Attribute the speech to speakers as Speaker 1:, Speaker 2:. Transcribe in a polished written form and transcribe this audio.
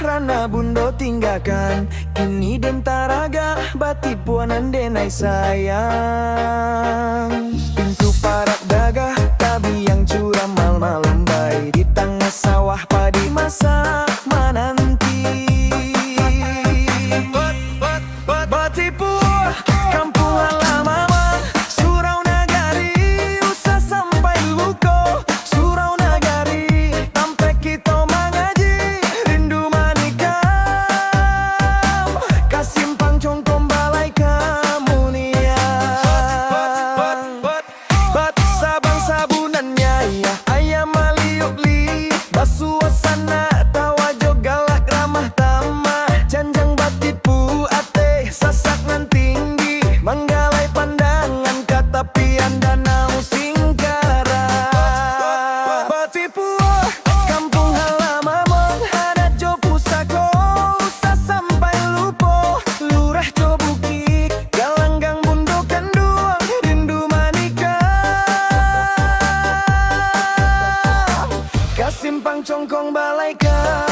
Speaker 1: Rana bundo tinggalkan kini dentaraga batipuanan denai sayang. Pintu parak daga tabi yang curam malam bayi di tengah sawah padi masa menanti. Batipu kampung halaman surau nagari usah sampai luko surau nagari sampai kita mengaji rindu manikam kasimpang congkom balai kemunian bat sabang sabunannya ya ayam maliuk li basuasana tawa jogalak ramah tamah janjang batipu ate sasak nan tinggi menggalai pandangan ke tepian danau Singkara. Batipu kampung halaman ada jo pusako usah sampai lupo lurah jo bukit galanggang bundo kanduang rindu manika kasimpang congkong balai ka